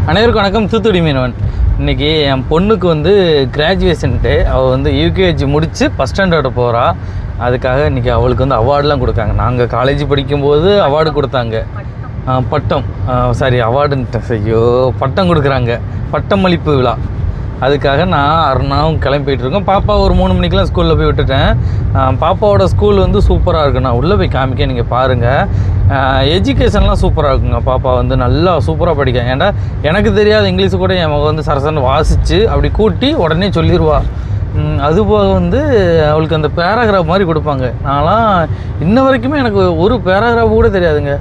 அனைவருக்கும் வணக்கம். தூத்துக்குடி மீனவன். இன்றைக்கி என் பொண்ணுக்கு வந்து கிராஜுவேஷன்ட்டு அவள் வந்து யூகேஜி முடித்து ஃபஸ்ட் ஸ்டாண்டர்டு போகிறா. அதுக்காக இன்றைக்கி அவளுக்கு வந்து அவார்டெலாம் கொடுக்காங்க. நாங்கள் காலேஜ் படிக்கும்போது அவார்டு கொடுத்தாங்க. பட்டம் அவார்டுன்ட்டு ஐயோ பட்டம் கொடுக்குறாங்க. பட்டமளிப்பு விழா. அதுக்காக நான் அருணாவும் கிளம்பிட்டுருக்கோம். பாப்பா ஒரு 3 மணிக்கெலாம் ஸ்கூலில் போய் விட்டுட்டேன். பாப்பாவோட ஸ்கூல் வந்து சூப்பராக இருக்குது. நான் உள்ளே போய் காமிக்க நீங்கள் பாருங்கள். எஜுகேஷன்லாம் சூப்பராக இருக்குங்க. பாப்பா வந்து நல்லா சூப்பராக படிக்க. ஏன்டா எனக்கு தெரியாத இங்கிலீஷு கூட என் மகன் வந்து சரசரன்னு வாசித்து அப்படி கூட்டி உடனே சொல்லிடுவா. அதுபோக வந்து அவளுக்கு அந்த பேராகிராஃப் மாதிரி கொடுப்பாங்க. நான்லாம் இன்ன வரைக்குமே எனக்கு ஒரு பேராகிராஃப் கூட தெரியாதுங்க.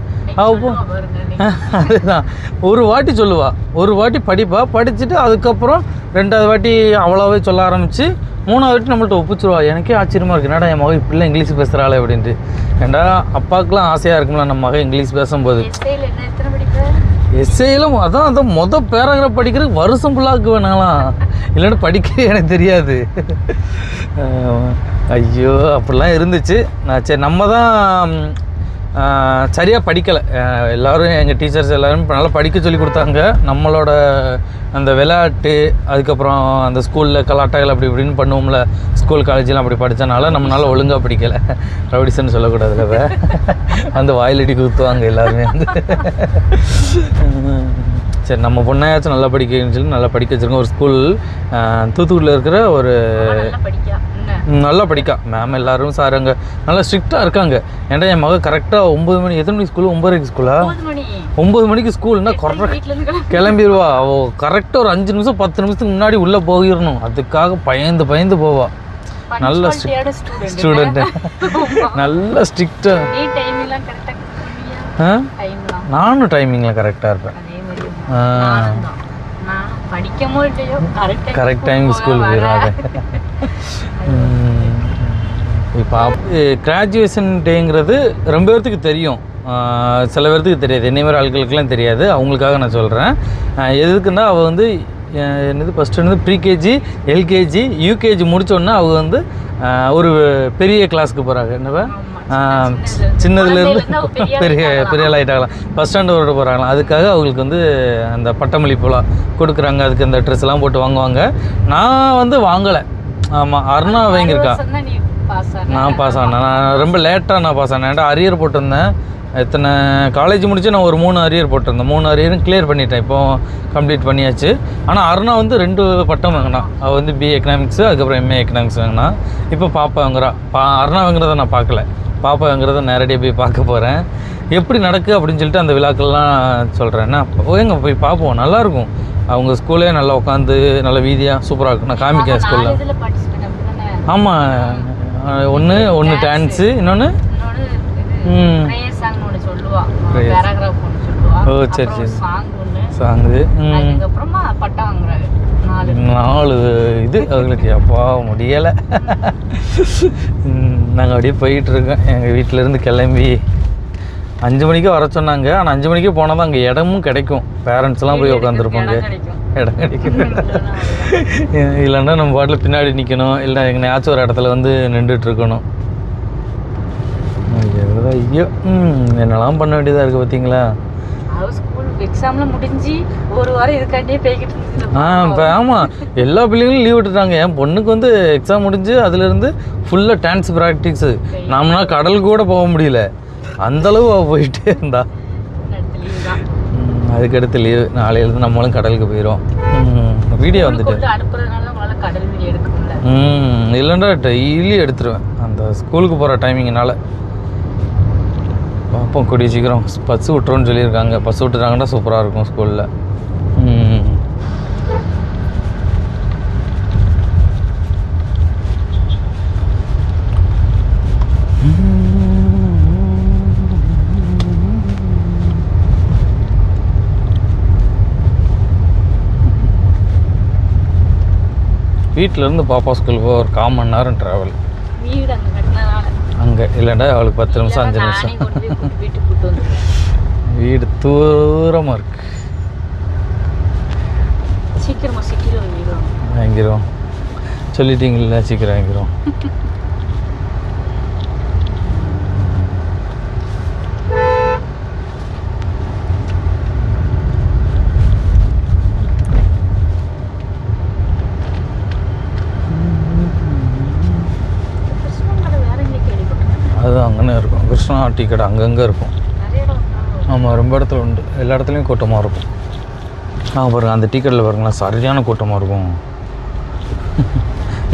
அதுதான் ஒரு வாட்டி சொல்லுவாள், ஒரு வாட்டி படிப்பா. படிச்சுட்டு அதுக்கப்புறம் 2வது வாட்டி அவ்வளோவே சொல்ல ஆரம்பித்து 3வது வாட்டி நம்மள்ட்ட ஒப்பிச்சிருவா. எனக்கே ஆச்சரியமாக இருக்குது, என்னடா என் மகன் இப்படிலாம் இங்கிலீஷ் பேசுகிறாளே அப்படின்ட்டு. ஏன்டா அப்பாவுக்குலாம் ஆசையாக இருக்கும்ல நம்ம மகன் இங்கிலீஷ் பேசும்போது. எஸ்ஏயிலும் அதான் மொதல் பேராகிராஃப் படிக்கிறதுக்கு வருஷம் ஃபுல்லாக வேணாலாம், இல்லைன்னா படிக்க எனக்கு தெரியாது. ஐயோ அப்படிலாம் இருந்துச்சு. நான் சரி நம்ம தான் சரியாக படிக்கலை. எல்லோரும் எங்கள் டீச்சர்ஸ் எல்லோரும் இப்போ நல்லா படிக்க சொல்லி கொடுத்தாங்க. நம்மளோட அந்த விளையாட்டு, அதுக்கப்புறம் அந்த ஸ்கூலில் கலாட்டாக்கள் அப்படி இப்படின்னு பண்ணுவோம்ல, ஸ்கூல் காலேஜெலாம் அப்படி படித்தனால நம்மளால் ஒழுங்காக படிக்கலை. ரவுடிசன்னு சொல்லக்கூடாதுல்ல, அந்த வாயிலடி குத்துவாங்க எல்லாருமே வந்து. சரி நம்ம பொண்ணையாச்சும் நல்லா படிக்கணும்னு சொல்லி நல்லா படிக்க வச்சுருக்கோம். ஒரு ஸ்கூல் தூத்துக்குடியில் இருக்கிற ஒரு நல்லா படிக்கா மேம். எல்லோரும் சார் அங்கே நல்லா ஸ்ட்ரிக்டாக இருக்காங்க. ஏன்டா என் மகன் கரெக்டாக 9 மணி, எத்தனை மணிக்கு ஸ்கூலு? 9:30 ஸ்கூலா? 9 மணிக்கு ஸ்கூல்னா கரெக்டாக கிளம்பிடுவா. அவள் கரெக்டாக ஒரு 5 நிமிஷம் 10 நிமிஷத்துக்கு முன்னாடி உள்ளே போயிடணும். அதுக்காக பயந்து போவா. நல்ல ஸ்டூடெண்ட்டு, நல்ல ஸ்ட்ரிக்டாக. நானும் டைமிங்கில் கரெக்டாக இருப்பேன். கரெக்ட் டைம் ஸ்கூல் போயிடாது. இப்போ கிராஜுவேஷன் டேங்கிறது ரொம்ப பேர்த்துக்கு தெரியும், சில பேர்த்துக்கு தெரியாது. என்னை மாதிரி ஆட்களுக்கெல்லாம் தெரியாது. அவங்களுக்காக நான் சொல்கிறேன். எதுக்குன்னா அவள் வந்து என்னது ஃபஸ்ட்டு வந்து ப்ரீகேஜி, எல்கேஜி, யூகேஜி முடித்தோடனே அவங்க வந்து ஒரு பெரிய கிளாஸுக்கு போகிறாங்க. என்னவா சின்னதுலேருந்து பெரிய ஆளாயிட்டாங்களாம், ஃபஸ்ட் ஸ்டாண்டர்டு போகிறாங்களாம். அதுக்காக அவங்களுக்கு வந்து அந்த பட்டமளிப்புலாம் கொடுக்குறாங்க. அதுக்கு அந்த ட்ரெஸ்லாம் போட்டு வாங்குவாங்க. நான் வந்து வாங்கலை. ஆமாம், அருணா வாங்கியிருக்கா. நான் பாஸ் ஆனேன். நான் ரொம்ப லேட்டாக நான் பாஸ் ஆனேன். ஏன்டா அரியர் போட்டிருந்தேன். எத்தனை காலேஜ் முடிச்சு நான் ஒரு 3 அரியர் போட்டிருந்தேன். 3 அரியரும் கிளியர் பண்ணிட்டேன். இப்போது கம்ப்ளீட் பண்ணியாச்சு. ஆனால் அருணா வந்து 2 பட்டம் வாங்கினா. அவள் வந்து பிஏ எக்கனாமிக்ஸு, அதுக்கப்புறம் எம்ஏ எக்கனாமிக்ஸ் வாங்கினா. இப்போ பாப்பா வாங்குறா. அருணா வாங்குறத நான் பார்க்கல, பாப்பா வாங்குறத நேரடியாக போய் பார்க்க போகிறேன். எப்படி நடக்கு அப்படின்னு சொல்லிட்டு அந்த விழாக்கள்லாம் சொல்கிறேன்னா எங்க போய் பார்ப்போம். நல்லாயிருக்கும். அவங்க ஸ்கூலே நல்லா உட்காந்து நல்ல வீதியாக சூப்பராக இருக்கும். நான் காமிக்கேன் ஸ்கூலில். ஆமாம், ஒன்று டான்ஸு, இன்னொன்று ஓ சரி சரி சாங்கு. 4 இது அவங்களுக்கு அப்பா முடியலை. நாங்கள் அப்படியே போயிட்டுருக்கோம். எங்கள் வீட்டிலேருந்து கிளம்பி 5 மணிக்கு வர சொன்னாங்க. ஆனால் 5 மணிக்கு போனால் தான் அங்கே இடமும் கிடைக்கும். பேரண்ட்ஸ்லாம் போய் உட்காந்துருப்பாங்க, இடம் கிடைக்கும். இல்லைன்னா நம்ம பாட்டில் பின்னாடி நிற்கணும், இல்லை எங்கேயாச்சும் ஒரு இடத்துல வந்து நின்றுட்டுருக்கணும். ஐயோ என்னெல்லாம் பண்ண வேண்டியதாக இருக்குது பார்த்தீங்களா. எக்ஸாம்லாம் முடிஞ்சு ஒரு வாரம் இதுக்காண்டியே போய்கிட்டு இருந்துச்சு. இப்போ ஆமாம், எல்லா பிள்ளைங்களும் லீவ் விட்டுட்டாங்க. என் பொண்ணுக்கு வந்து எக்ஸாம் முடிஞ்சு அதுலேருந்து ஃபுல்லாக டான்ஸ் ப்ராக்டிக்ஸு. நம்மனா கடலுக்கு கூட போக முடியல, அந்தளவு அவள் போயிட்டே இருந்தா. அதுக்கடுத்து லீவு. நாளையிலேருந்து நம்மளும் கடலுக்கு போயிடுவோம். வீடியோ வந்துட்டு இல்லைண்டா டெய்லி எடுத்துருவேன் அந்த ஸ்கூலுக்கு போகிற டைமிங்னால. பார்ப்போம் கூடிய சீக்கிரம் பஸ் விட்டுறோன்னு சொல்லியிருக்காங்க. பஸ் விட்டுறாங்கன்னா சூப்பராக இருக்கும் ஸ்கூலில். வீட்டிலேருந்து பாப்பா ஸ்கூலுக்கு போக ஒரு 1/4 மணி நேரம் ட்ராவல். அங்கே இல்லைண்டா அவளுக்கு 10 நிமிஷம் 5 நிமிஷம். வீடு தூரமாக இருக்கு. வாங்கிடுவோம் சொல்லிட்டீங்களா, சீக்கிரம் வாங்கிடுவோம். கிருஷ்ணா டீ கடை அங்கங்கே இருக்கும். நிறைய இடம் இருக்கா? ஆமாம், ரொம்ப இடத்துல உண்டு. எல்லா இடத்துலையும் கூட்டமாக இருக்கும். பாருங்கள் அந்த டீ கடையில் பாருங்களா, சரியான கூட்டமாக இருக்கும்.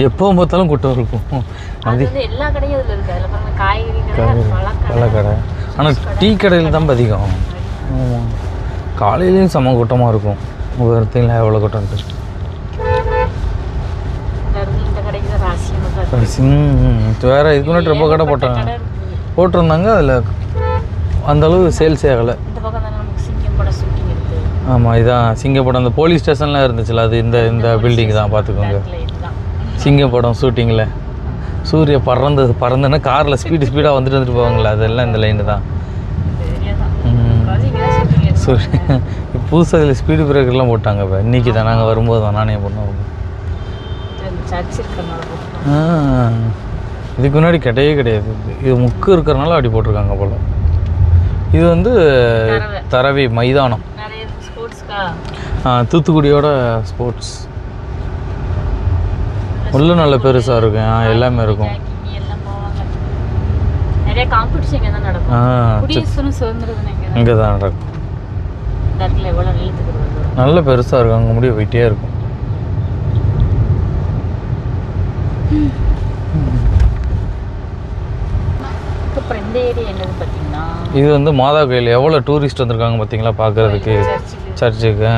எப்போ பார்த்தாலும் கூட்டம் இருக்கும். அது வந்து எல்லா கடையும் அதில் இருக்குது. அதில் பாருங்கள் காய்கறி கடை, பழக்கடை. ஆனால் டீ கடையில் தான் அதிகம். ஆமாம், காலையிலையும் செம்ம கூட்டமாக இருக்கும். ஒவ்வொருத்தையும் எவ்வளோ கூட்டம் இருக்குது. இந்த கடைக்கு தான் ராசியம் வேறு இதுக்கு முன்னாடி ரொம்ப கடை போட்டிருந்தாங்க. அதில் அந்தளவு சேல்ஸே ஆகலை. இந்த பக்கம் தானே நமக்கு சிங்கம் படம் ஷூட்டிங் இருக்குது. ஆமாம், இதான் சிங்கப்படம். அந்த போலீஸ் ஸ்டேஷன்லாம் இருந்துச்சுல்ல, அது இந்த பில்டிங் தான். பார்த்துக்கோங்க, சிங்கப்படம் ஷூட்டிங்கில் சூரிய பறந்துன்னா காரில் ஸ்பீடாக வந்துட்டு போவாங்களே, அதெல்லாம் இந்த லைனு தான். சூரிய புதுசாக இதில் ஸ்பீடு பிரேக்கர்லாம் போட்டாங்க. இப்போ இன்றைக்கி தான் நாங்கள் வரும்போது தான் நானே பண்ணுவோம். இதுக்கு முன்னாடி கிடையாது. இது முக்கு இருக்கிறனால அப்படி போட்டிருக்காங்க போல். இது வந்து தரவி மைதானம், தூத்துக்குடியோட ஸ்போர்ட்ஸ். உள்ள நல்ல பெருசாக இருக்கும். எல்லாமே இருக்கும். இங்கே தான் நடக்கும். நல்ல பெருசாக இருக்கும். அங்கே முடிய போயிட்டே இருக்கும். இது வந்து மாதா கோயில். எவ்வளோ டூரிஸ்ட் வந்திருக்காங்க பார்த்தீங்களா பார்க்குறதுக்கு, சர்ச்சுக்கு.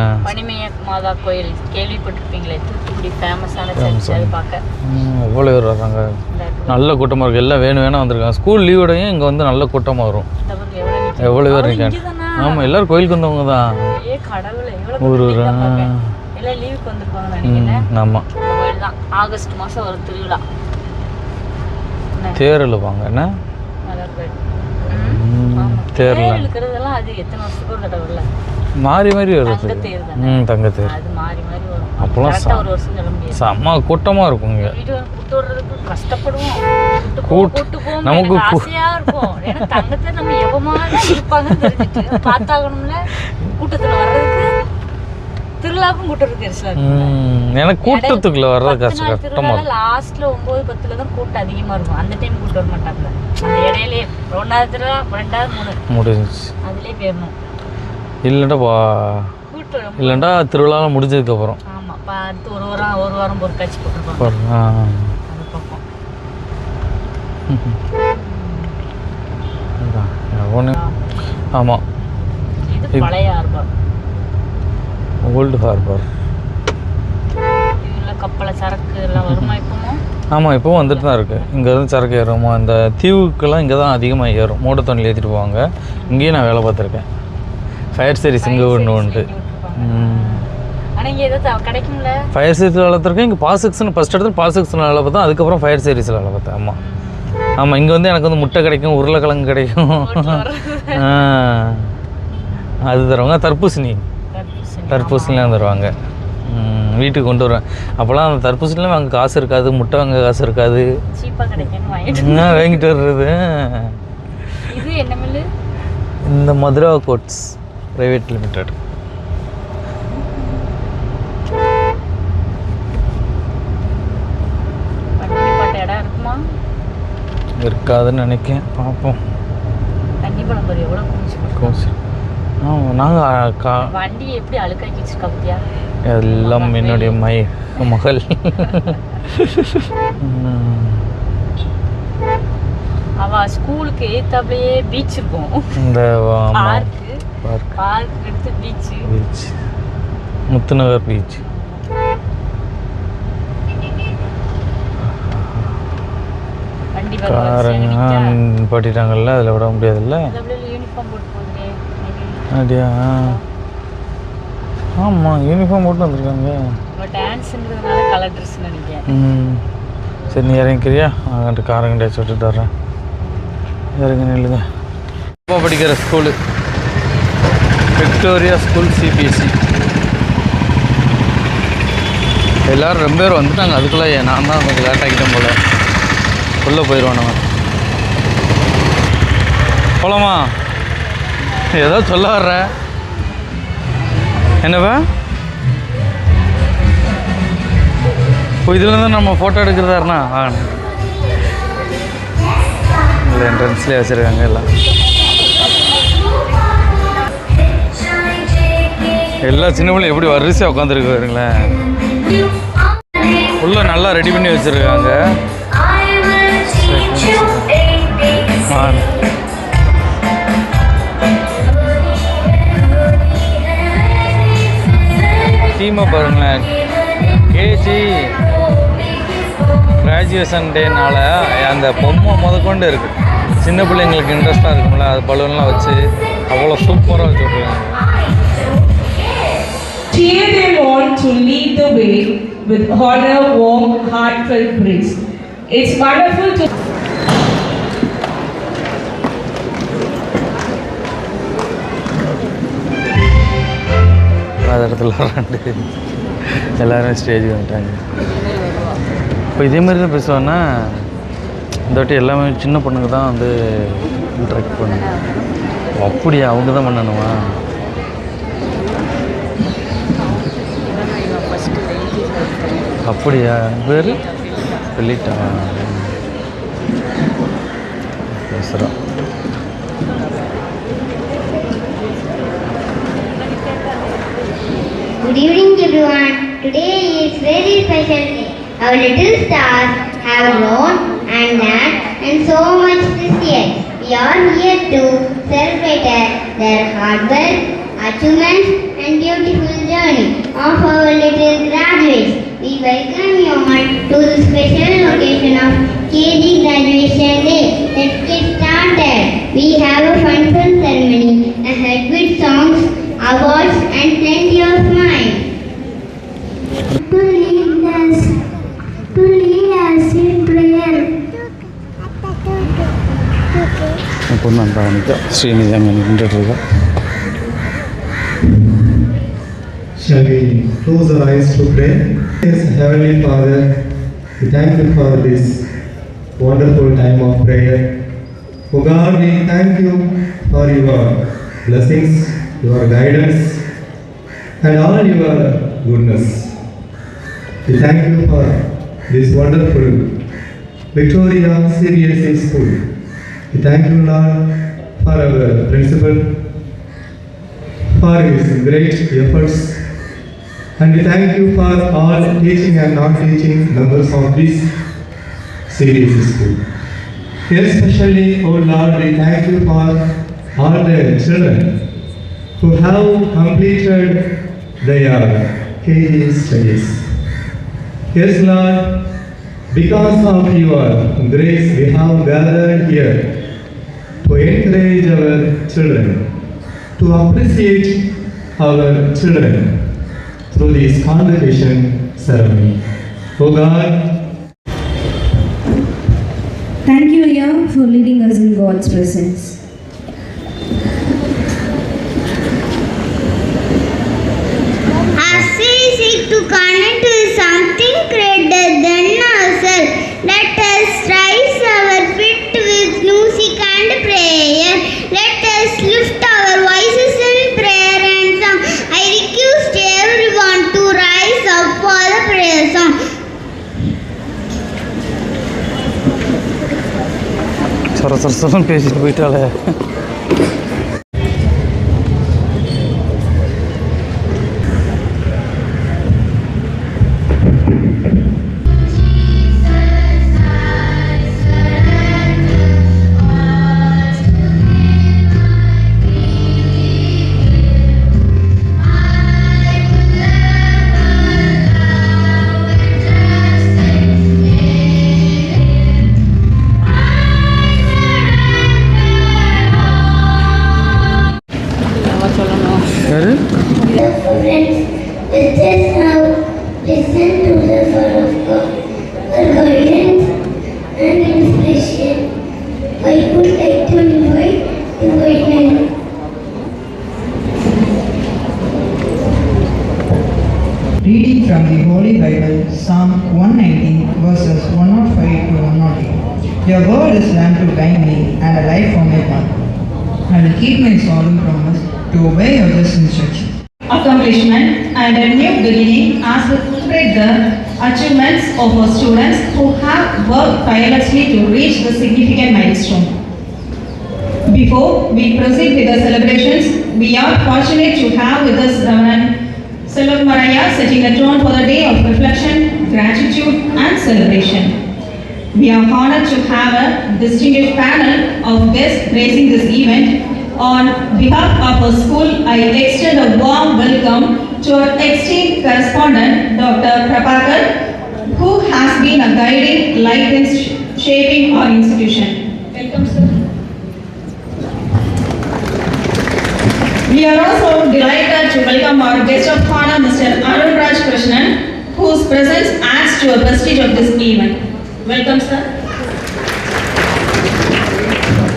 மாதா கோயில் கேள்விப்பட்டிருப்பீங்களே, தூத்துக்குடி ஃபேமஸான சர்ச். அது பார்க்க எவ்வளோ பேர் வர்றாங்க. நல்ல கூட்டமாக இருக்குது. எல்லாம் வேணும் வந்திருக்காங்க. ஸ்கூல் லீவோடையும் இங்கே வந்து நல்ல கூட்டமாக வரும். எவ்வளோ பேர் இருக்காங்க. ஆமாம், எல்லோரும் கோயிலுக்கு வந்தவங்க தான். ஒரு லீவுக்கு வந்துருப்பாங்க. ஆமாம், ஆகஸ்ட் மாதம் ஒரு திருவிழா தேர் இழுப்பாங்க. என்ன தேரில் இருக்கிறதெல்லாம் அது எத்தனை வருஷத்துக்கு ஒரு தடவை இல்லை, மாறி வருது. தங்கத்தேர். அப்போலாம் ஒரு வருஷம் சொல்ல முடியாது. செம்ம கூட்டமாக இருக்கும் இங்கே. கூட்டு வர்றதுக்கு கஷ்டப்படுவோம். நமக்கு தங்கத்தை நம்ம எவ்வளவு இருப்பாங்கன்னு தெரிஞ்சுட்டு பார்த்தாகணும்ல. கூட்டத்தில் வர்றதுக்கு திருவிழாவுக்கும் கூட்டம் இருக்கு. எனக்கு கூட்டத்துக்குள்ள வர்றது கஷ்டமா. லாஸ்ட்ல 9-10 தான் கூட்டம் அதிகமா இருக்கும். அந்த டைம் கூட்டம் வர மாட்டாங்க. அந்த இடையிலே 1வது திருவிழா 2வது 3 முடிஞ்சிச்சு, அதுலயே போயிடணும். இல்லைண்டா திருவிழாலாம் முடிஞ்சதுக்கு அப்புறம். ஆமா, பார்த்து ஒரு வாரம் பொருட்காட்சி போட்டுருப்பாங்க அந்த பக்கம். ஆமாம், இது பழைய ஹார்பர், ஓல்டு ஹார்பர். இதில் கப்பலை சரக்கு எல்லாம் வருமா இப்போவும்? ஆமாம், இப்போவும் வந்துட்டு தான் இருக்குது. இங்கேருந்து சரக்கு ஏறுமா, இந்த தீவுக்கெல்லாம் இங்கே தான் அதிகமாக ஏறும். மூடத்தொண்டில் ஏற்றிட்டு போவாங்க. இங்கேயும் நான் வேலை பார்த்துருக்கேன். ஃபயர் சர்வீஸ் இங்கே ஒன்று உண்டு. ஆனால் இங்கே எதாவது கிடைக்கும்ல. ஃபயர் சர்வீஸில் வளர்த்துருக்கேன். இங்கே பாசெக்ஷன் ஃபஸ்ட் இடத்துல பாசெக்ஷன் வேலை பார்த்தேன். அதுக்கப்புறம் ஃபயர் சர்வீஸில் வேலை பார்த்தேன். ஆமாம், இங்கே வந்து எனக்கு வந்து முட்டை கிடைக்கும், உருளைக்கிழங்கு கிடைக்கும். அது தருவாங்க. தர்பூசணிலாம் தருவாங்க. வீட்டுக்கு கொண்டு வருவேன். அப்போல்லாம் அந்த தர்பூசணிலாம் வாங்க காசு இருக்காது, முட்டை வாங்க காசு இருக்காது. வாங்கிட்டு வர்றது. இது என்ன மில்லு? இந்த மதுரா கோட்ஸ் பிரைவேட் லிமிடெட். இருக்காதுன்னு நினைக்கிறேன். பார்ப்போம். நாங்கள் வண்டி எப்படி அழுக்காக்கி வச்சிருக்கா? எல்லாம் என்னுடைய மகள். அவ ஸ்கூலுக்கு ஏத்தாப்லயே பீச் இருக்கும். இந்த பார்க் எடுத்து பீச் முத்துநகர் பீச். காரங்க பாட்டிட்டாங்கல்ல, அதில் விட முடியாதுல்ல. யூனிஃபார்ம் போட்டு போகுது. அப்படியா? ஆமாம், யூனிஃபார்ம் போட்டு வந்துருக்காங்க. டான்ஸுங்கிறதுனால கலர் ட்ரெஸ் நினைக்கிறேன். சரி, நீ இறங்கிக்கிறியா? அங்கிட்ட காரங்கண்டியா சொல்லிட்டு தர்றேன். இறங்க நில்லுங்க. அப்பா படிக்கிற ஸ்கூலு விக்டோரியா ஸ்கூல் சிபிஎஸ்சி. எல்லோரும் ரொம்ப பேர் வந்துட்டாங்க. அதுக்குள்ளே நான் தான் கொஞ்சம் லேட் ஆகிட்டேன் போல். உள்ளே போயிடுவான். நம்ம போகலாமா? ஏதோ சொல்ல வர்ற என்னவா? இப்போ இதில் தான் நம்ம ஃபோட்டோ எடுக்கிறதாருண்ணா. இல்லை என்ட்ரன்ஸ்லேயே வச்சுருக்காங்க எல்லாம். எல்லா சின்ன பிள்ளைங்க எப்படி வரிசையாக உட்காந்துருக்கு பாருங்களேன். உள்ள நல்லா ரெடி பண்ணி வச்சுருக்காங்க. டீமை பாருங்களேன். கேஜி கிராஜுவேஷன் டேனால அந்த பொம்மை முதற்கொண்டு இருக்குது. சின்ன பிள்ளைங்களுக்கு இன்ட்ரெஸ்ட்டாக இருக்கும்ல, அது பலூன்லாம் வச்சு அவ்வளோ சூப்பராக வச்சு விட்ருக்காங்க. Cheer them on to lead the way with honor, warm, heartfelt praise. It's wonderful to அது இடத்துல விளாண்டு எல்லோரும் ஸ்டேஜுக்கு வந்துட்டாங்க. இப்போ இதே மாதிரி தான் பேசுவான்னா இந்த வாட்டி எல்லாமே சின்ன பொண்ணுங்க தான் வந்து இன்ட்ராக்ட் பண்ணுங்க. அப்படியா, அவங்க தான் பண்ணணுமா? அப்படியா, பேர் சொல்லிட்டா பேசுகிறோம். Good evening everyone. Today is very special day. Our little stars have grown and learned and so much this year. We are here to celebrate their hard work, achievements and beautiful journey of our little graduates. We welcome you all to the special occasion of KG Graduation Day. Let's get started. We have a fun ceremony ahead with songs, awards and plenty of smile. To lead us in prayer. பொண்ணு அந்த ஸ்ரீநிதி அங்கே நின்றுட்டுருக்கா. Shall we close our eyes to pray? Yes, Heavenly Father, we thank you for this wonderful time of prayer. Oh God, we thank you for your blessings, your guidance, and all your goodness. We thank you for this wonderful Victoria CBSE School. We thank you, Lord, for our principal, for his great efforts. And we thank you for all teaching and non-teaching members of this CBSE school. Especially, oh Lord, we thank you for all the children who have completed their KG studies. Yes, Lord, because of your grace, we have gathered here to encourage our children, to appreciate our children through this convocation ceremony. Oh God, thank you, Ayah, for leading us in God's presence. As we seek to connect to something greater than ourselves, let us raise our feet with music and prayer. Let us lift our voices in prayer and song. I request everyone to rise up for the prayer song. சொரம் பேசிட்டு போயிட்டாலே. யாரு? Friends, let us now listen to the word of God for guidance and inspiration. I would like to invite Nana. Reading from the Holy Bible, Psalm 119, verses 105 to 108. Your word is lamp to guide me and a light for my path. I will keep my solemn promise to obey your just instructions. accomplishment and a new beginning as we celebrate the achievements of our students who have worked tirelessly to reach the significant milestone. Before we proceed with the celebrations, we are fortunate to have with us Reverend Selvam Maraya setting the tone for the day of reflection, gratitude and celebration. We are honored to have a distinguished panel of guests gracing this event. On behalf of our school, I extend a warm welcome to our esteemed correspondent, Dr. Prabhakar, who has been a guiding light in shaping our institution. Welcome, sir. We are also delighted to welcome our guest of honor, Mr. Arun Raj Krishnan, whose presence adds to the prestige of this event. Welcome, sir.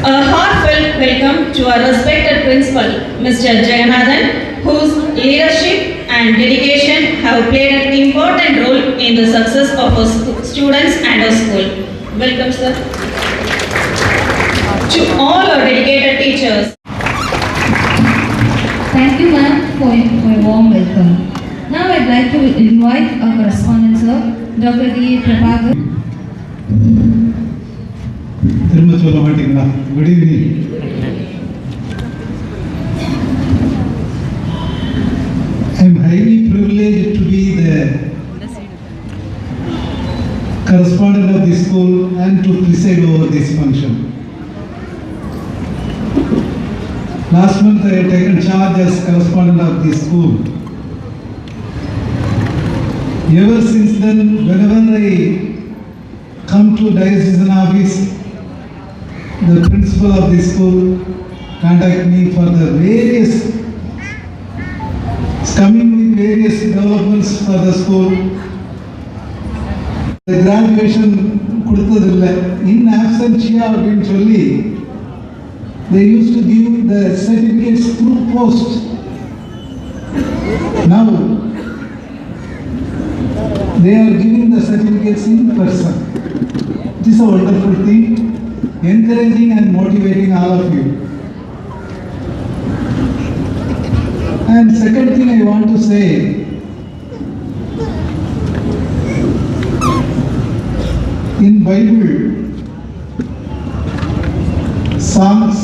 A heartfelt welcome to our respected principal, Mr. Jagannathan, whose leadership and dedication have played an important role in the success of our students and our school. Welcome, sir. To all our dedicated teachers. Thank you, ma'am, for your warm welcome. Now I'd like to invite our correspondent, sir, Dr. D. Prabhakar. திரும்ப சொல்ல மாட்டீங்களா? Good evening. I am highly privileged to be the correspondent of the school and to preside over this function. Last month I had taken charge as correspondent of the school. Ever since then, whenever I come to diocesan office, the principal of the school contact me for the various, coming with various developments for the school. The graduation கொடுத்ததில்லை, in absentia அப்படின்னு சொல்லி they used to give the certificates through post. Now they are giving the certificates in person. It is a wonderful thing, encouraging and motivating all of you. And second thing I want to say, in Bible, Psalms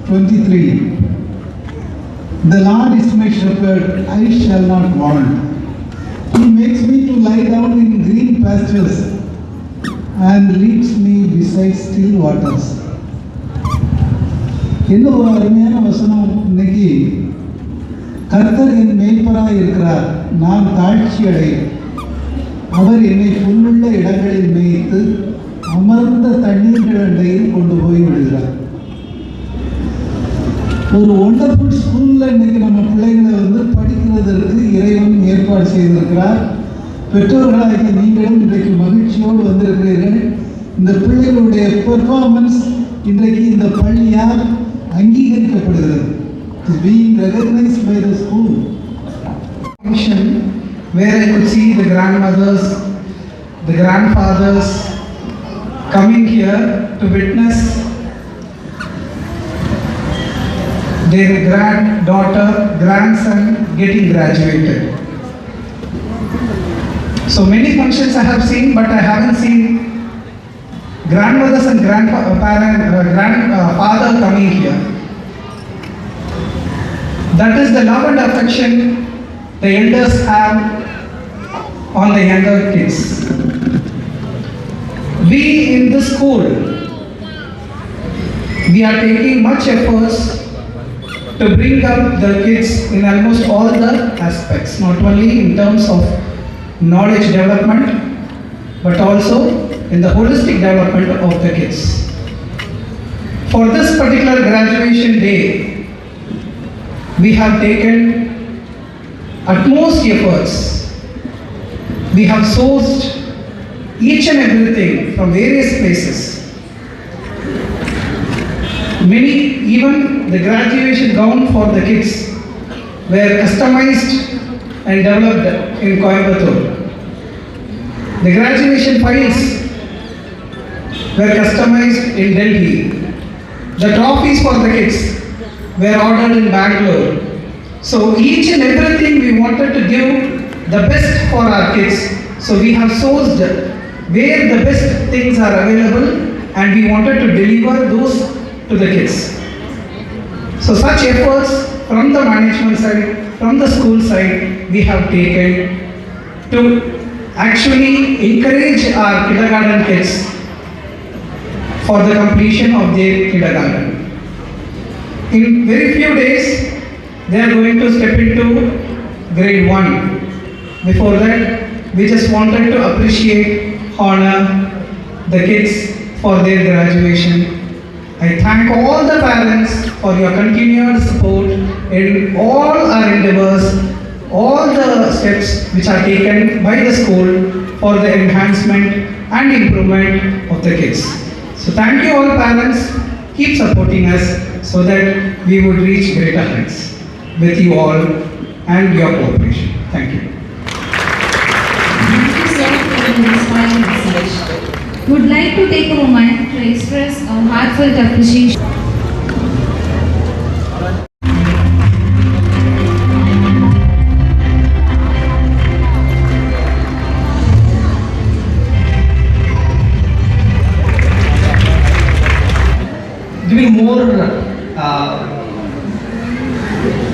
23, the Lord is my shepherd, I shall not want. He makes me to lie down in green pastures and leads me beside still waters. என்ன ஒரு அருமையான வசனம். இன்னைக்கு கர்த்தர் என் மேய்ப்பராய் இருக்கிறார், நான் தாழ்ச்சி அடையேன். அவர் என்னை புல்லுள்ள இடங்களில் மேய்த்து அமர்ந்த தண்ணீர்கள் அண்டையில் கொண்டு போய் விடுகிறார். ஒரு ஒண்டர்ஃபுல் ஸ்கூலில் இன்னைக்கு நம்ம பிள்ளைகளை படிக்கிறதற்கு இறைவன் ஏற்பாடு செய்திருக்கிறார். பெற்றோர்களாகிய நீங்களும் இன்றைக்கு மகிழ்ச்சியோடு வந்திருக்கிறீர்கள். இந்த பிள்ளைகளுடைய பெர்ஃபார்மன்ஸ் இன்றைக்கு இந்த பள்ளியால் அங்கீகரிக்கப்படுகிறது. It is being recognized by the school. Function where I could see the grandmothers, the grandfathers coming here to witness their granddaughter, grandson getting graduated. So many functions I have seen, but I haven't seen grandmothers and grandfather coming here. That is the love and affection the elders have on the younger kids. We in this school, we are taking much efforts to bring up the kids in almost all the aspects, not only in terms of knowledge development, but also in the holistic development of the kids. For this particular graduation day, we have taken utmost efforts. We have sourced each and everything from various places. Many, even the graduation gown for the kids were customized and developed in Coimbatore. The graduation files were customized in Delhi. The trophies for the kids were ordered in Bangalore. So each and everything we wanted to give the best for our kids. So we have sourced where the best things are available and we wanted to deliver those to the kids. So such efforts from the management side, from the school side, we have taken to actually encourage our kindergarten kids for the completion of their kindergarten. In very few days, they are going to step into grade 1. Before that, we just wanted to appreciate, honor the kids for their graduation. I thank all the parents for your continued support in all our endeavors, all the steps which are taken by the school for the enhancement and improvement of the kids. So thank you all parents, keep supporting us so that we would reach greater heights with you all and your cooperation. Thank you. Thank you, sir, for the inspiring message. Would like to take a moment to express our heartfelt appreciation. Giving more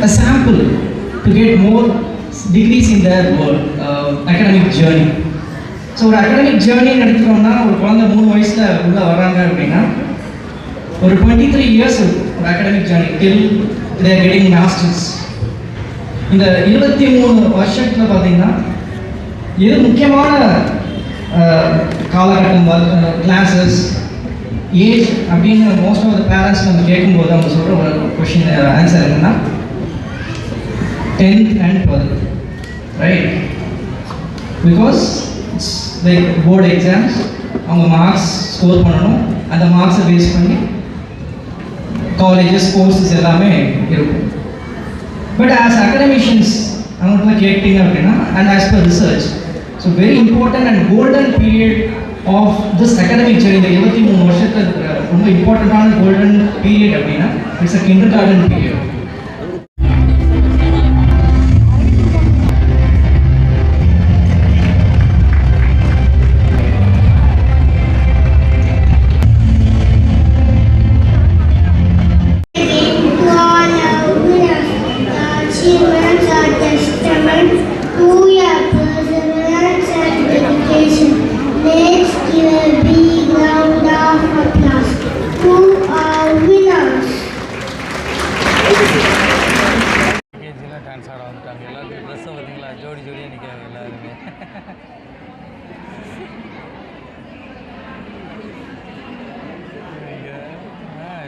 a sample to get more degrees in their academic journey. So ஒரு academic ஜேர்னின்னு எடுத்துட்டோம்னா ஒரு குழந்தை 3 வயசில் உள்ளே வராங்க அப்படின்னா ஒரு 23 years ஒரு academic journey till they are getting masters. இந்த 23 வருஷத்தில் பார்த்தீங்கன்னா எது முக்கியமான காலகட்டம் கிளாஸஸ் ஏஜ் அப்படின்னு மோஸ்ட் ஆஃப் த பேரண்ட்ஸ் நம்ம கேட்கும்போது அவங்க சொல்கிற ஒரு கொஷின் ஆன்சர் என்னன்னா 10th and 12th, right? Because it's like board exams, அவங்க மார்க்ஸ் ஸ்கோர் பண்ணணும், அந்த மார்க்ஸை பேஸ் பண்ணி காலேஜஸ் கோர்ஸஸ் எல்லாமே இருக்கும். பட் ஆஸ் அகடமிஷியன்ஸ் அவங்கள்ட்ட கேட்டிங்க அப்படின்னா and as per research, so very important and golden period of this academic journey, இந்த 23 வருஷத்தில் ரொம்ப இம்பார்ட்டண்ட்டான கோல்டன் பீரியட் அப்படின்னா it's a kindergarten period. Dance ஆட வந்துட்டாங்க எல்லாருமே. ட்ரெஸ்ஸும் பார்த்தீங்களா, ஜோடி ஜோடியாக நிற்கிறாங்க எல்லாருமே.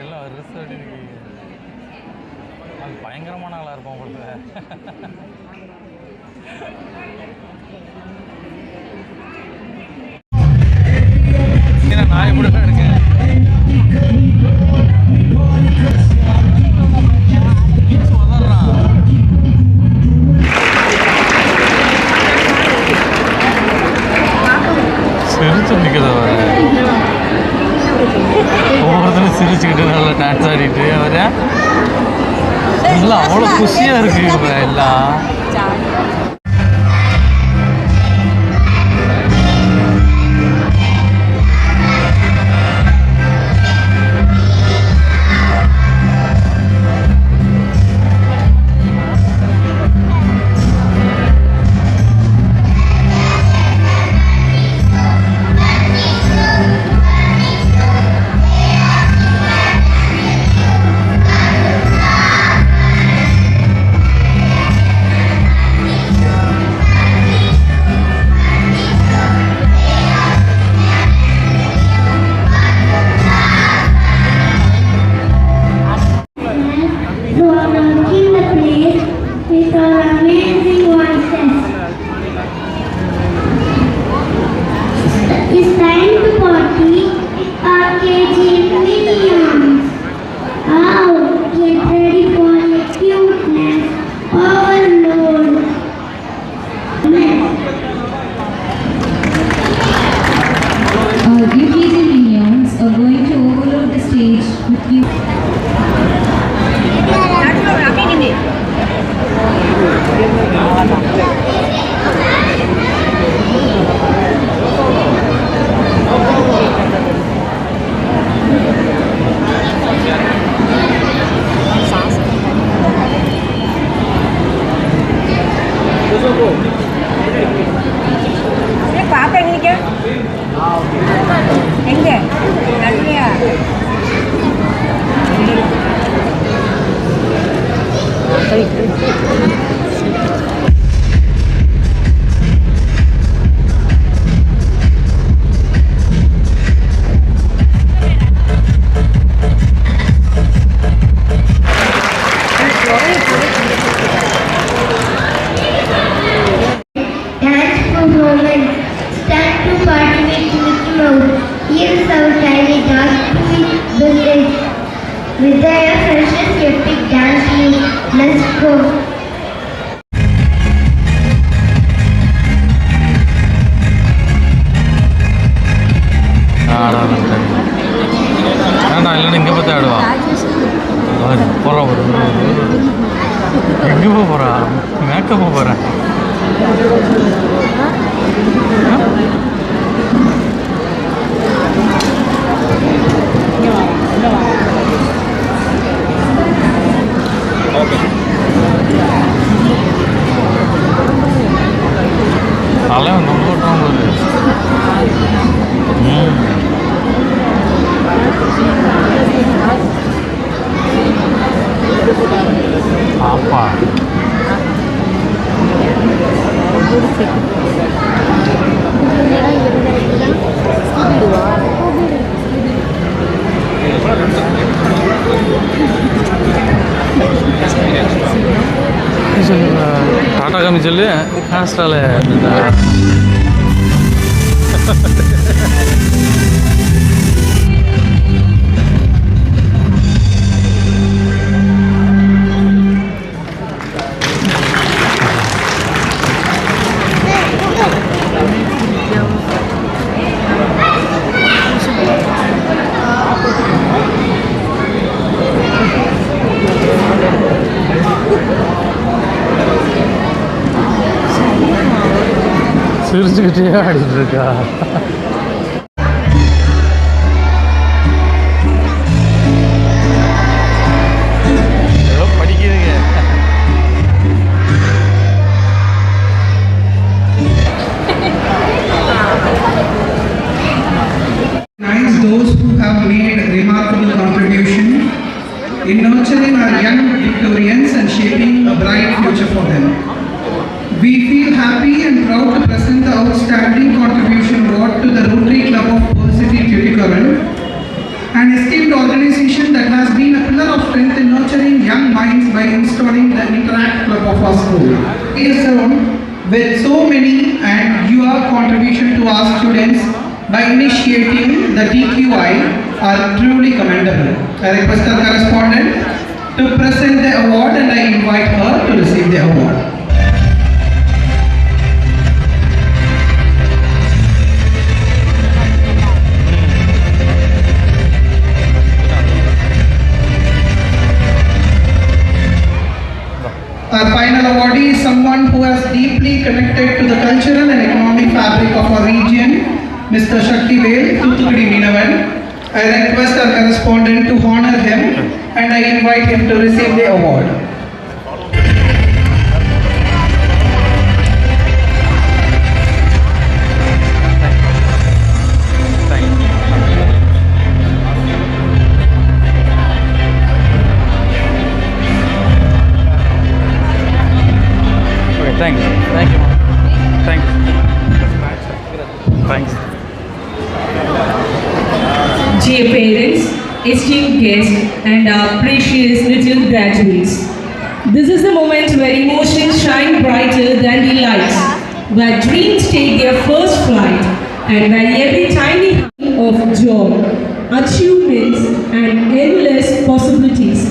எல்லாம் ட்ரெஸ் அப்படி நிற்கிறீங்க. அது பயங்கரமான ஆளாக இருப்போம் உங்களுக்கு. நான் இப்படி தான் இருக்கேன். சிரிச்சு நிற்கிறத ஒவ்வொருத்தரும் சிரிச்சுக்கிட்டு நல்லா டான்ஸ் ஆடிட்டு வர எல்லாம் அவ்வளோ குஷியாக இருக்கு எல்லாம். பாப்பா எங்க எங்க நன்றியா Dance performance. Start to party with Mickey Mouse. Here's our tiny dog to business. With their freshest epic dance move. Let's go. வேண்டாம் இல்லைன்னா இங்கே பார்த்து ஆடுவா போகிறா ஒரு எங்கே போகிறா மேக்கப் போகிறேன் அதெல்லாம் ரொம்ப விட்டாங்க பாப்பா டாடா காமி சொல்லு ஹாஸ்டால சிரிச்சுக்கிட்டே ஆடிட்டு இருக்கா ஏதோ படிக்குதுங்க Recognize those who have made remarkable contribution in nurturing our young Victorians and shaping a bright future for them. We feel happy and proud to present the outstanding contribution award to the Rotary Club of Pearl City, Tuticorin, an esteemed organization that has been a pillar of strength in nurturing young minds by installing the Interact Club of our school. It is with so many and your contribution to our students by initiating the TQI are truly commendable. I request our correspondent to present the award and I invite her to receive the award. Our final awardee is someone who has deeply connected to the cultural and economic fabric of our region, Mr. Shaktivel Thuthukudi Minavan. I request our correspondent to honor him and I invite him to receive the award. Thanks. Thank you. Thanks. Thanks. Dear parents, esteemed guests, and our precious little graduates, this is the moment where emotions shine brighter than the lights, where dreams take their first flight, and where every tiny hum of joy, achievements, and endless possibilities.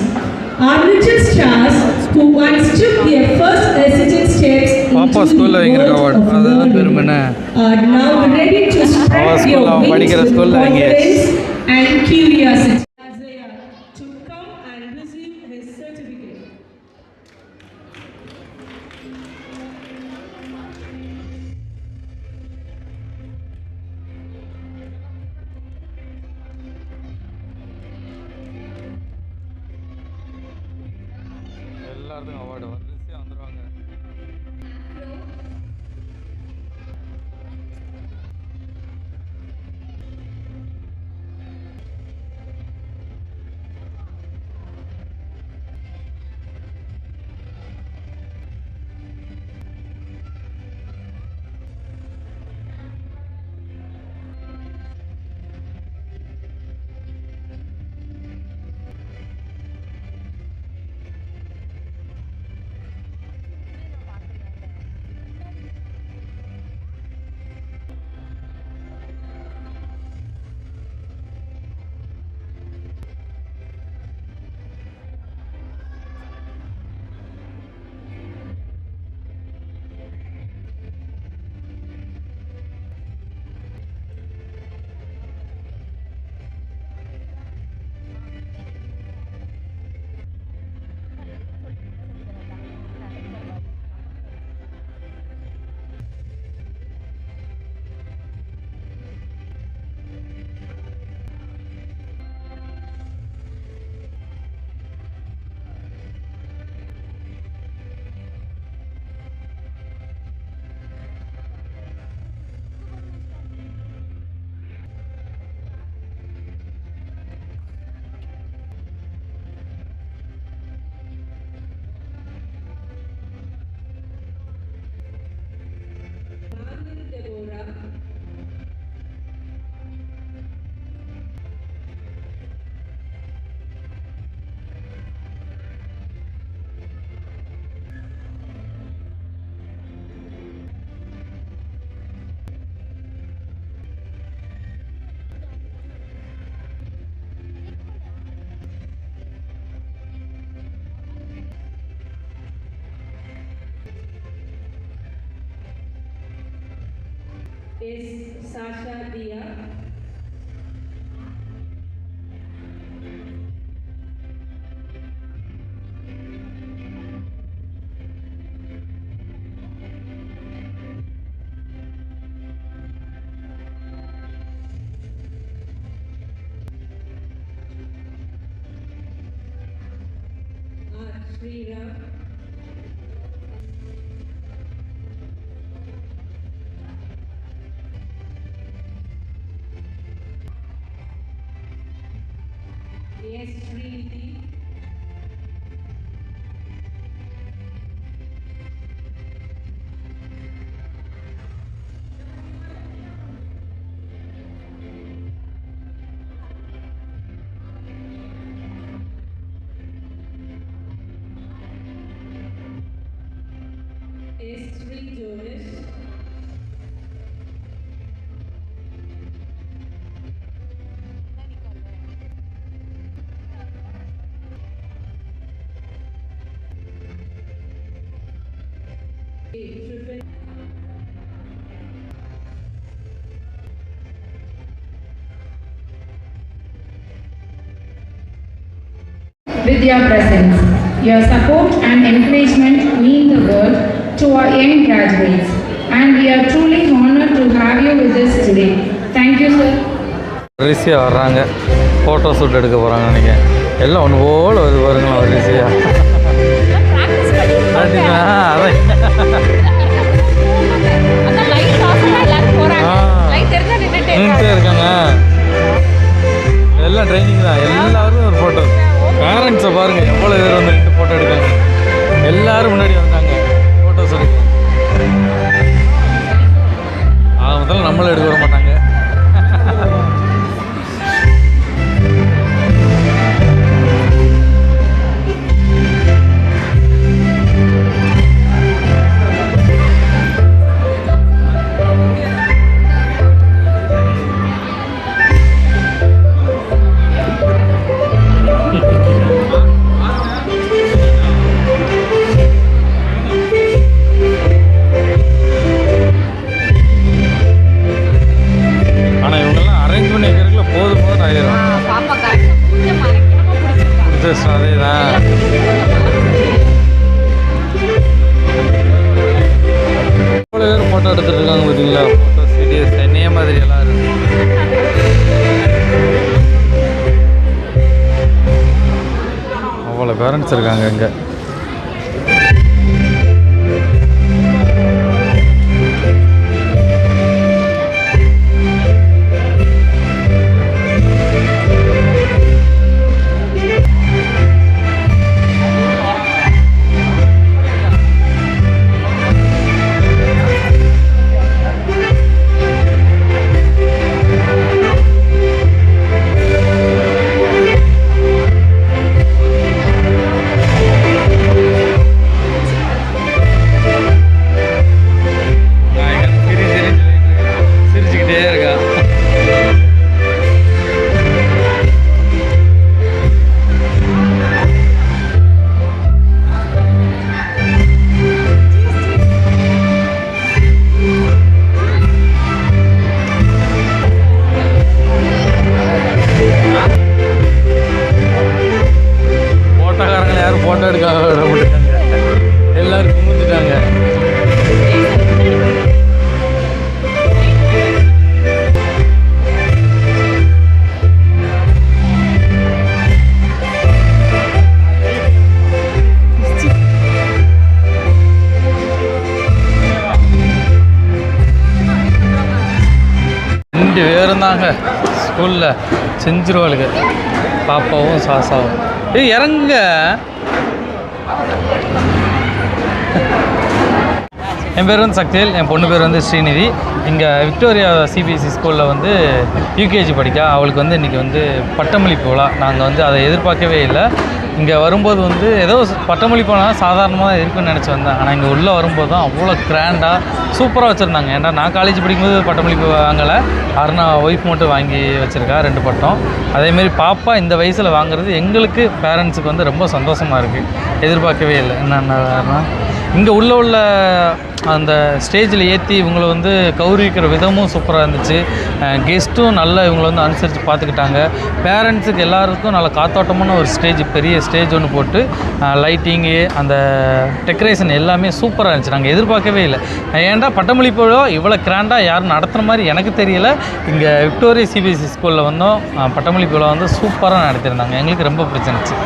Our little stars who once took their first hesitant steps பாப்பா into ஸ்கூல்ல the வைக்கிற world award of அதுதான் learning பெருமைண்ணே are now ready to spread அவன் their ஸ்கூல்ல அவன் wings படிக்கிற with ஸ்கூல்ல வாங்கியாச்சு. confidence and curiosity. Isaiah to come and receive his certificate. எல்லாருக்கும் அவார்டு வந்துருவாங்க. Arvind Deborah. S. Sasha Dia. R. Sriram. S. Sriti. S. Sri Jonas. A. Triple. With your presence, your support and encouragement mean the world to our young graduates, and we are truly honored to have you with us today. Thank you, sir. ரிஷியா வர்றாங்க, photo shoot எடுக்க போகிறாங்க நினைக்கிறேன். எல்லாம் ஒன்று போல் வருது பாருங்களா ஒரு ரிஷியா. அப்படின்னா இருக்காங்க, எல்லாம் ட்ரைனிங் தான். எல்லாரும் ஒரு ஃபோட்டோ, பேரண்ட்ஸை பாருங்கள் எவ்வளோ பேர் வந்து ரெண்டு ஃபோட்டோ எடுக்காங்க. எல்லோரும் முன்னாடி வந்தாங்க ஃபோட்டோஸ் எடுக்க. முதல்ல நம்மளும் எடுக்க வர மாட்டாங்க. அதேதான் எவ்வளோ பேர் ஃபோட்டோ எடுத்துட்டு இருக்காங்க பார்த்தீங்களா. ஃபோட்டோ சீரியஸ் என்னைய மாதிரி எல்லாம் இருக்கு. அவ்வளோ பேரண்ட்ஸ் இருக்காங்க இங்கே. ஃபோட்டோ எடுக்க விட மாட்டாங்க, எல்லோரும் கும்பிட்டுட்டாங்க. ரெண்டு பேரும் தாங்க ஸ்கூலில் செஞ்சிருவாளுங்க, பாப்பாவும் சாசாவும். இறங்க என் பேர் வந்து சக்திவேல், என் பொண்ணு பேர் வந்து ஸ்ரீநிதி. இங்கே விக்டோரியா சிபிஎஸ்சி ஸ்கூலில் வந்து யூகேஜி படிக்க. அவளுக்கு வந்து இன்றைக்கி வந்து பட்டமளிப்பு விழா. நாங்கள் வந்து அதை எதிர்பார்க்கவே இல்லை. இங்கே வரும்போது வந்து ஏதோ பட்டமளிப்பு விழா சாதாரணமாக இருக்குன்னு நினச்சி வந்தேன். ஆனால் இங்கே உள்ளே வரும்போது தான் அவ்வளோ கிராண்டாக சூப்பராக வச்சுருந்தாங்க. ஏன்னா நான் காலேஜ் படிக்கும்போது பட்டமளிப்பு வாங்கலை, அருணா ஒய்ஃப் மட்டும் வாங்கி வச்சுருக்கா 2 பட்டம். அதேமாரி பாப்பா இந்த வயசில் வாங்குறது எங்களுக்கு பேரண்ட்ஸுக்கு வந்து ரொம்ப சந்தோஷமாக இருக்குது. எதிர்பார்க்கவே இல்லை. என்னென்னா இங்கே உள்ள அந்த ஸ்டேஜில் ஏற்றி இவங்களை வந்து கௌரவிக்கிற விதமும் சூப்பராக இருந்துச்சு. கெஸ்ட்டும் நல்லா இவங்களை வந்து அனுசரித்து பார்த்துக்கிட்டாங்க. பேரண்ட்ஸுக்கு எல்லாருக்கும் நல்ல காத்தோட்டமான ஒரு ஸ்டேஜ், பெரிய ஸ்டேஜ் ஒன்று போட்டு லைட்டிங்கு அந்த டெக்கரேஷன் எல்லாமே சூப்பராக இருந்துச்சு. நாங்கள் எதிர்பார்க்கவே இல்லை. ஏன்டா பட்டமளிப்பு விழா இவ்வளோ கிராண்டாக யாரும் நடத்துகிற மாதிரி எனக்கு தெரியல. இங்கே விக்டோரியா சிபிஎஸ்சி ஸ்கூலில் வந்தோம். பட்டமளிப்பு விழா வந்து சூப்பராக நடத்தியிருந்தாங்க. எங்களுக்கு ரொம்ப பிடிச்சிருந்துச்சு.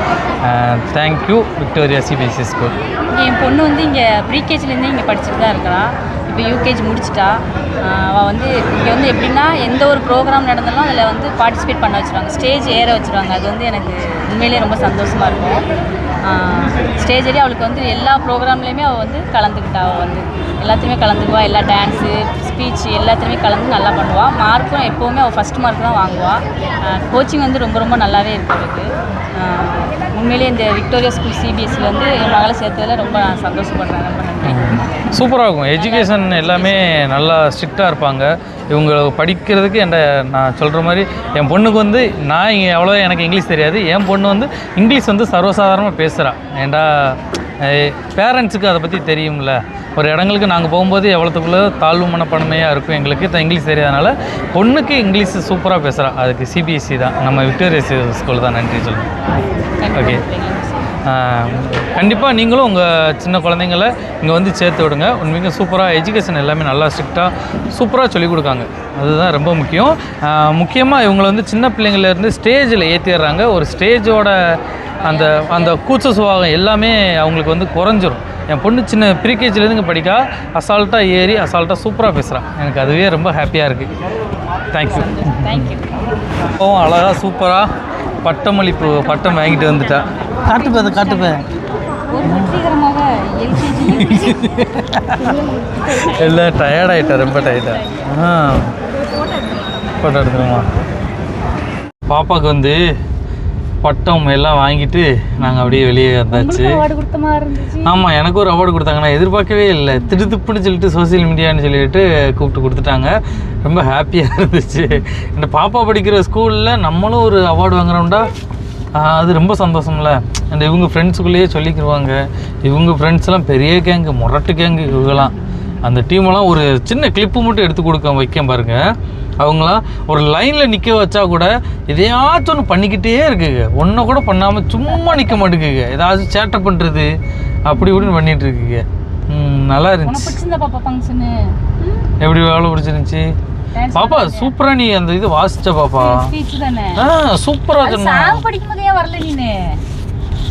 Thank you Victoria CBSE school. என் பொண்ணு வந்து இங்கே ப்ரீகேஜிலேருந்தே இங்கே படிச்சுட்டு தான் இருக்கிறான். இப்போ யூகேஜி முடிச்சிட்டா. அவள் வந்து இங்கே வந்து எப்படின்னா எந்த ஒரு ப்ரோக்ராம் நடந்தாலும் அதில் வந்து பார்ட்டிசிபேட் பண்ண வச்சுருவாங்க, ஸ்டேஜ் ஏற வச்சுருவாங்க. அது வந்து எனக்கு உண்மையிலேயே ரொம்ப சந்தோஷமாக இருக்கும். ஸ்டேஜ் ஏறி அவளுக்கு வந்து எல்லா ப்ரோக்ராம்லேயுமே அவள் வந்து கலந்துக்கிட்டா. அவள் வந்து எல்லாத்துலேயுமே கலந்துக்குவாள். எல்லா டான்ஸு, ஸ்பீச் எல்லாத்துலேயுமே கலந்து நல்லா பண்ணுவாள். மார்க்கும் எப்போவுமே அவள் ஃபஸ்ட் மார்க் தான் வாங்குவாள். கோச்சிங் வந்து ரொம்ப ரொம்ப நல்லாவே இருக்குது அவளுக்கு. உண்மையிலேயே இந்த விக்டோரியா ஸ்கூல் சிபிஎஸ்சியில் வந்து என் மகளை சேர்த்ததில் ரொம்ப நான் சந்தோஷப்படுறேன். ரொம்ப நன்றி. சூப்பராக இருக்கும். எஜுகேஷன் எல்லாமே நல்லா ஸ்ட்ரிக்டாக இருப்பாங்க. இவங்க படிக்கிறதுக்கு நான் சொல்கிற மாதிரி என் பொண்ணுக்கு வந்து நான் இங்கே அவ்வளோ எனக்கு இங்கிலீஷ் தெரியாது. என் பொண்ணு வந்து இங்கிலீஷ் வந்து சர்வசாதாரணமாக பேசுகிறான். ஏன்டா பேரண்ட்ஸுக்கு அதை பற்றி தெரியும்ல. ஒரு இடங்களுக்கு நாங்கள் போகும்போது எவ்வளோத்துக்குள்ளே தாழ்வு மனப்பான்மையாக இருக்கும் எங்களுக்கு இங்கிலீஷ் தெரியாதனால பொண்ணுக்கு இங்கிலீஷ் சூப்பராக பேசுகிறான். அதுக்கு சிபிஎஸ்சி தான், நம்ம விக்டோரியா ஸ்கூல் தான் நன்றி சொல்லுங்கள். ஓகே, கண்டிப்பாக நீங்களும் உங்கள் சின்ன குழந்தைங்கள இங்கே வந்து சேர்த்து விடுங்க. உண்மைக்கு சூப்பராக எஜுகேஷன் எல்லாமே நல்லா ஸ்ட்ரிக்டாக சூப்பராக சொல்லிக் கொடுக்காங்க. அதுதான் ரொம்ப முக்கியம். முக்கியமாக இவங்களை வந்து சின்ன பிள்ளைங்கள்லேருந்து ஸ்டேஜில் ஏற்றிடுறாங்க. ஒரு ஸ்டேஜோட அந்த அந்த கூச்ச சுபாவம் எல்லாமே அவங்களுக்கு வந்து குறைஞ்சிரும். என் பொண்ணு சின்ன ப்ரீகேஜிலேருந்து இங்கே படிக்கா, அசால்ட்டாக ஏறி அசால்ட்டாக சூப்பராக பேசுகிறான். எனக்கு அதுவே ரொம்ப ஹாப்பியாக இருக்குது. தேங்க்யூ. அழகாக சூப்பராக பட்டமளிப்பு பட்டம் வாங்கிட்டு வந்துட்டா. காட்டுப்பேன் எல்லாம் டயர்டாயிட்டா, ரொம்ப டயர்டா. ஃபோட்டோ எடுத்துருமா. பாப்பாவுக்கு வந்து பட்டம் எல்லாம் வாங்கிட்டு நாங்கள் அப்படியே வெளியே வந்தாச்சு. ஆமாம், எனக்கு ஒரு அவார்டு கொடுத்தாங்க. நான் எதிர்பார்க்கவே இல்லை. திடுத்துப்புன்னு சொல்லிட்டு சோசியல் மீடியான்னு சொல்லிட்டு கூப்பிட்டு கொடுத்துட்டாங்க. ரொம்ப ஹாப்பியாக இருந்துச்சு. இந்த பாப்பா படிக்கிற ஸ்கூலில் நம்மளும் ஒரு அவார்டு வாங்குறோம்டா, அது ரொம்ப சந்தோஷம்ல. அண்ட் இவங்க ஃப்ரெண்ட்ஸுக்குள்ளேயே சொல்லிக்கிடுவாங்க. இவங்க ஃப்ரெண்ட்ஸ்லாம் பெரிய கேங்கு, முரட்டு கேங்கு இவங்களாம். அந்த டீமெல்லாம் ஒரு சின்ன கிளிப்பு மட்டும் எடுத்து வைக்க பாருங்க. அவங்களாம் ஒரு லைனில் நிற்க வச்சா கூட எதையாச்சும் ஒன்று பண்ணிக்கிட்டே இருக்குங்க. ஒன்றை கூட பண்ணாமல் சும்மா நிற்க மாட்டேங்குங்க. ஏதாச்சும் சேட்டை பண்ணுறது அப்படி இப்படின்னு பண்ணிகிட்டு இருக்குங்க. நல்லா இருந்துச்சு. எப்படி எவ்வளோ பிடிச்சிருந்துச்சி பாப்பா? சூப்பராக நீ அந்த இது வாசிச்ச பாப்பா. சூப்பராக சொன்னா.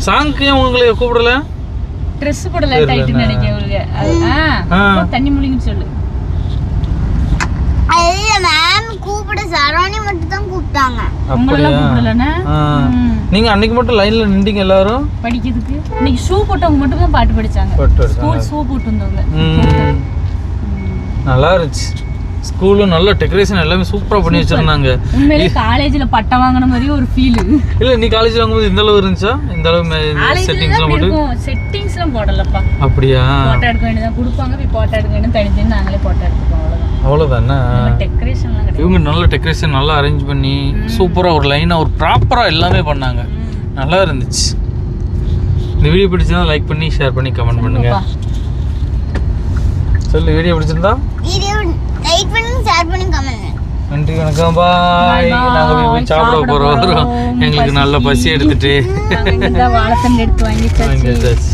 சாங்க்கு ஏன் உங்களை கூப்பிடல? ட்ரெஸ் போடல டைட் நினைக்கிறேன். தண்ணி முழிங்கன்னு சொல்லு. இல்ல மேம் கூப்பிட சரவணி மட்டும் தான் கூப்பிட்டாங்க. உங்கள கூப்பிடலனா? நீங்க அன்னைக்கு மட்டும் லைன்ல நின்றீங்க எல்லாரும் படிக்கிறதுக்கு. இன்னைக்கு ஷூ போட்டவங்க மட்டும் தான் பாட்டு படிச்சாங்க. ஸ்கூல் ஷூ போட்டு வந்தவங்க. நல்லா இருந்துச்சு. ஸ்கூலும் நல்ல டெக்கரேஷன் எல்லாமே சூப்பரா பண்ணி வச்சிருந்தாங்க. உண்மையிலே காலேஜ்ல பட்டம் வாங்குன மாதிரி ஒரு ஃபீல். இல்ல நீ காலேஜ்ல வாங்கும்போது இந்த அளவு இருந்துச்சா? இந்த அளவு செட்டிங்ஸ்லாம் போட்டு செட்டிங்ஸ்லாம் போடலப்பா. அப்படியா? போட்டோ எடுக்க வேண்டியதா கொடுப்பாங்க. போய் போட்டோ எடுக்க வேண்டியது தனித்தனி நாங்களே போட்டோ எடுத்துப்போம். அவ்வளோதானே. டெக்கரேஷன்லாம் கிடையாது. இவங்க நல்ல டெக்கரேஷன் நல்லா அரேஞ்ச் பண்ணி சூப்பராக ஒரு லைனாக ஒரு ப்ராப்பராக எல்லாமே பண்ணாங்க. நல்லா இருந்துச்சு. இந்த வீடியோ பிடிச்சிருந்தா லைக் பண்ணி ஷேர் பண்ணி கமெண்ட் பண்ணுங்க. சொல்லு, வீடியோ பிடிச்சிருந்தா வீடியோ லைக் பண்ணி ஷேர் பண்ணி கமெண்ட். நன்றி, வணக்கம், பாய். நாங்கள் போய் சாப்பிட போகிறோம். எங்களுக்கு நல்ல பசி எடுத்துட்டு வாழைத்தண்டு எடுத்து வாங்கிட்டாச்சு.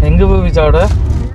எங்கே போய் சாப்பிட?